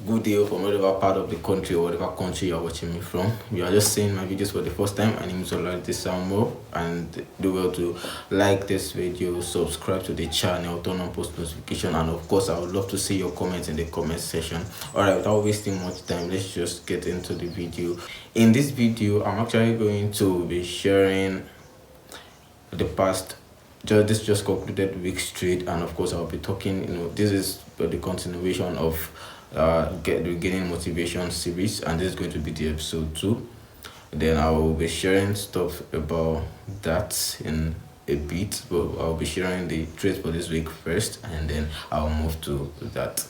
good day from whatever part of the country or whatever country you're watching me from. If you are just seeing my videos for the first time, my name is Olarte Samuel, and do well to like this video, subscribe to the channel, turn on post notification, and of course I would love to see your comments in the comment section. Alright, without wasting much time, let's just get into the video. In this video, I'm actually going to be sharing the past just concluded week's trade, and of course I'll be talking, this is the continuation of Gaining Motivation series, and this is going to be the episode 2. Then I will be sharing stuff about that in a bit, but I'll be sharing the trades for this week first, and then I'll move to that.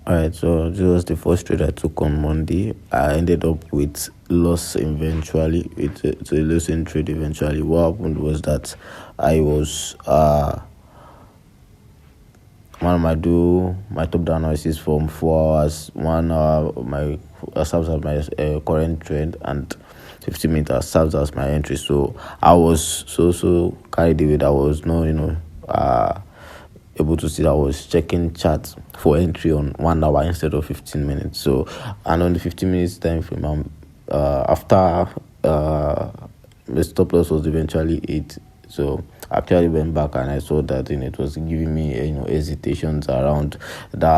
Alright, so this was the first trade I took on Monday. I ended up with loss eventually. It's a losing trade eventually. What happened was that I was my top down analysis from 4 hours, 1 hour my serves as my current trend, and 15 minutes serves as my entry. So I was so carried away that I was not able to see that I was checking charts for entry on 1 hour instead of 15 minutes. So, and on the 15 minutes time frame, after the stop loss was eventually 8. So I actually went back and I saw that it was giving me hesitations around the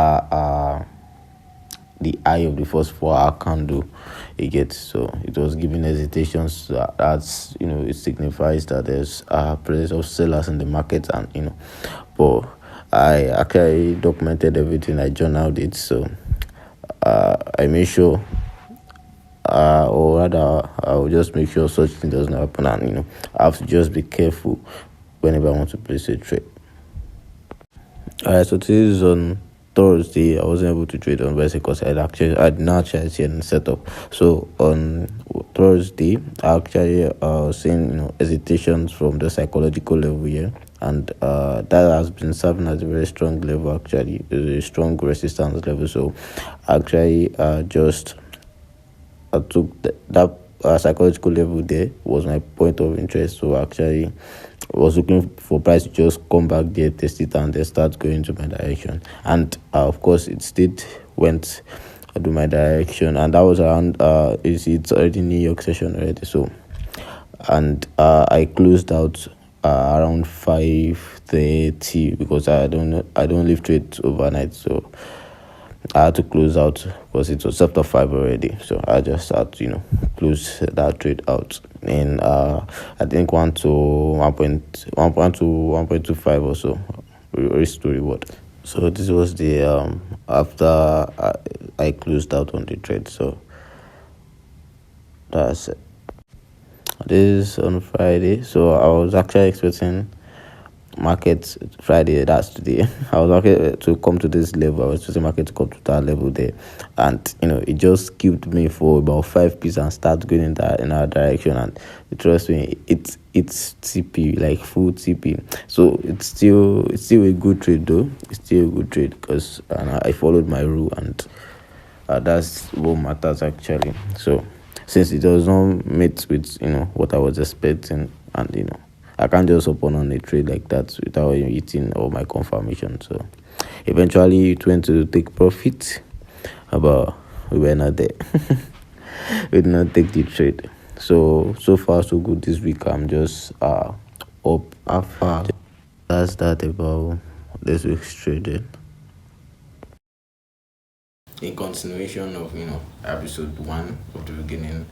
high of the first 4 hour candle. So it was giving hesitations. That's it signifies that there's a presence of sellers in the market, and but I actually documented everything. I journaled it, so I made sure, or rather, I will just make sure such thing doesn't happen, and I have to just be careful whenever I want to place a trade. Alright, so today is on Thursday. I wasn't able to trade on Wednesday because I did not actually see any setup. So on Thursday, I actually seeing hesitations from the psychological level here, and that has been serving as a very strong level, actually a strong resistance level. So actually I took that psychological level there was my point of interest. So actually I was looking for price to just come back there, test it, and then start going to my direction. And of course it still went to my direction, and that was around it's already New York session already. So and I closed out around 5:30 because I don't leave trades overnight, so I had to close out because it was after 5 already. So I just had to close that trade out in I think 1 to 1.25 or so risk to reward. So this was the after I closed out on the trade. So that's it. This is on Friday, so I was actually expecting market Friday, that's today. I was okay to come to this level. I was expecting market to come to that level there, and it just kept me for about 5 pieces and start going in our direction. And trust me, it's TP, like full TP. So it's still a good trade though. It's still a good trade because I followed my rule, and that's what matters actually. So since it does not meet with what I was expecting, and I can't just open on a trade like that without eating all my confirmation. So eventually it went to take profit, but we were not there. We did not take the trade. So far so good this week. I'm just up far. That's that about this week's trading. In continuation of episode 1 of the Beginning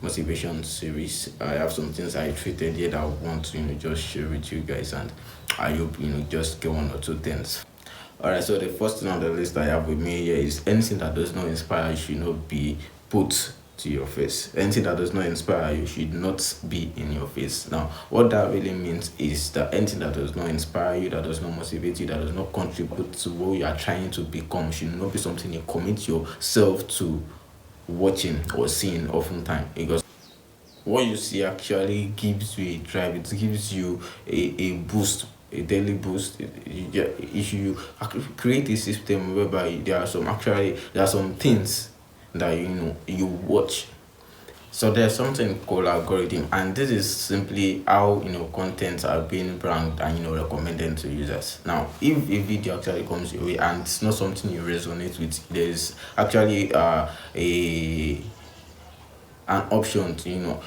Motivation series, I have some things I treated here that I want to just share with you guys, and I hope just get 1 or 2 things. Alright, so the first thing on the list I have with me here is anything that does not inspire you should not be put to your face. Anything that does not inspire you should not be in your face. Now, what that really means is that anything that does not inspire you, that does not motivate you, that does not contribute to what you are trying to become should not be something you commit yourself to watching or seeing oftentimes, because what you see actually gives you a drive. It gives you a boost, a daily boost. If you create a system whereby there are some things that you watch So there's something called algorithm, and this is simply how contents are being ranked and recommended to users. Now, if a video actually comes your way and it's not something you resonate with, there's actually a an option to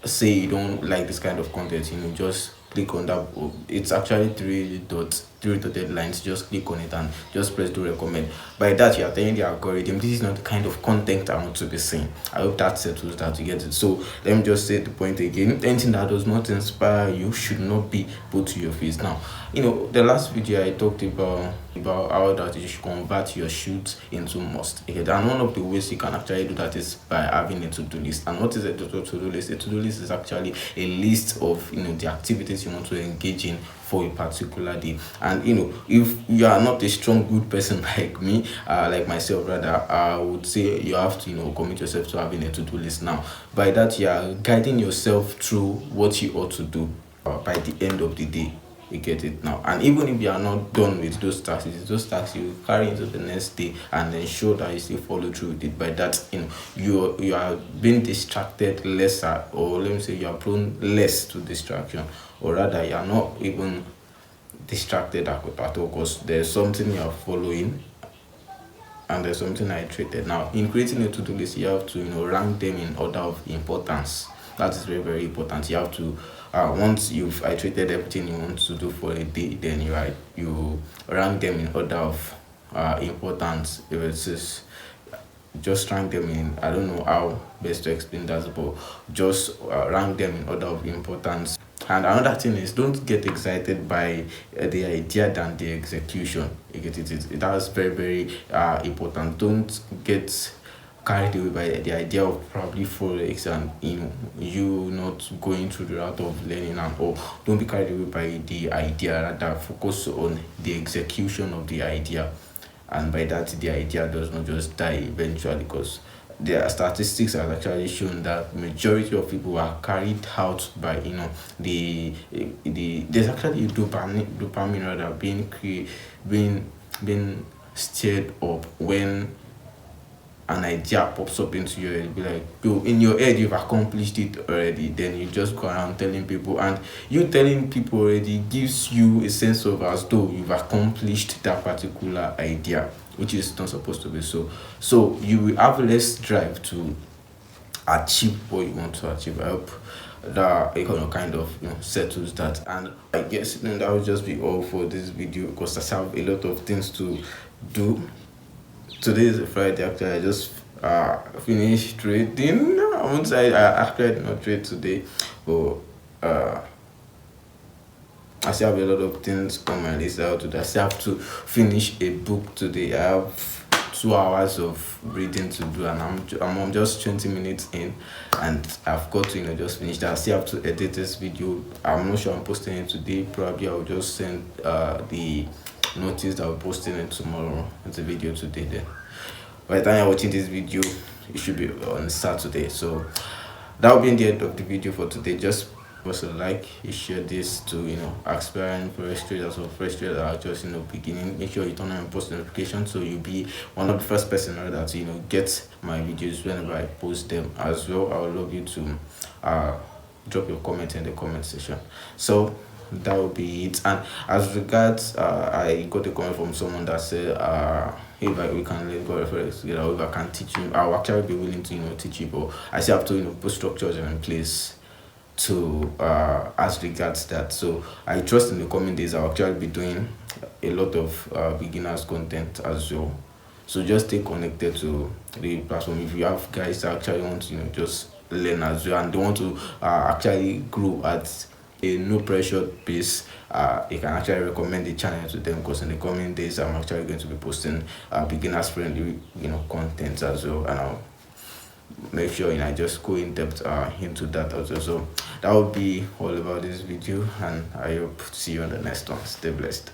say you don't like this kind of content, just click on that. It's actually three dotted lines. Just click on it and just press to recommend. By that, you are telling the algorithm this is not the kind of content I want to be seeing. I hope that settles that, you get it. So let me just say the point again: anything that does not inspire you should not be put to your face. Now, the last video I talked about how that you should convert your should into must. Okay, and one of the ways you can actually do that is by having a to-do list. And what is a to-do list? A to-do list is actually a list of the activities you want to engage in for a particular day. And if you are not a strong good person like me, like myself rather, I would say you have to commit yourself to having a to-do list. Now, by that, you are guiding yourself through what you ought to do by the end of the day. You get it now. And even if you are not done with those tasks, it's those tasks you carry into the next day and ensure that you still follow through with it. By that, you are being distracted lesser, or let me say you are prone less to distraction, or rather you are not even distracted at all, because there's something you are following and there's something I treated. Now, in creating a to-do list, you have to rank them in order of importance. That is very, very important. You have to once you've iterated everything you want to do for a day, then you rank them in order of importance. If it's just rank them in, I don't know how best to explain that, but just rank them in order of importance. And another thing is, don't get excited by the idea than the execution. You get it? That's very, very important. Don't get carried away by the idea of probably forex and you not going through the route of learning and all. Don't be carried away by the idea, rather focus on the execution of the idea. And by that, the idea does not just die eventually, because the statistics have actually shown that majority of people are carried out by the there's actually dopamine rather being stirred up when an idea pops up into your head. Be like, yo, in your head you've accomplished it already, then you just go around telling people, and you telling people already gives you a sense of as though you've accomplished that particular idea, which is not supposed to be so you will have less drive to achieve what you want to achieve. I hope that it kind of settles that. And I guess that will just be all for this video, because I have a lot of things to do. Today is a Friday. Actually, I just finished trading. I won't say I actually did not trade today, but I still have a lot of things on my list out today. I still have to finish a book today. I have 2 hours of reading to do, and I'm just 20 minutes in, and I've got to just finish that. I still have to edit this video. I'm not sure I'm posting it today. Probably I'll just send the notice that I'll be posting it tomorrow. It's a video today. Then by the time you're watching this video, it should be on Saturday. So that will be the end of the video for today. Just also like, you share this to aspiring forex traders or forex traders that are just beginning. Make sure you turn on post notifications, so you'll be one of the first person that to get my videos whenever I post them as well. I would love you to drop your comment in the comment section. So that will be it. And as regards I got a comment from someone that said if we can learn go forex together, if I can teach you, I'll actually be willing to teach you, but I still have to put structures in place to as regards that. So I trust in the coming days I'll actually be doing a lot of beginners content as well. So just stay connected to the platform. If you have guys that actually want to just learn as well, and they want to actually grow at a no pressure pace, you can actually recommend the channel to them, because in the coming days I'm actually going to be posting beginners friendly content as well, and I'll make sure I just go in depth into that as well. So that will be all about this video, and I hope to see you on the next one. Stay blessed.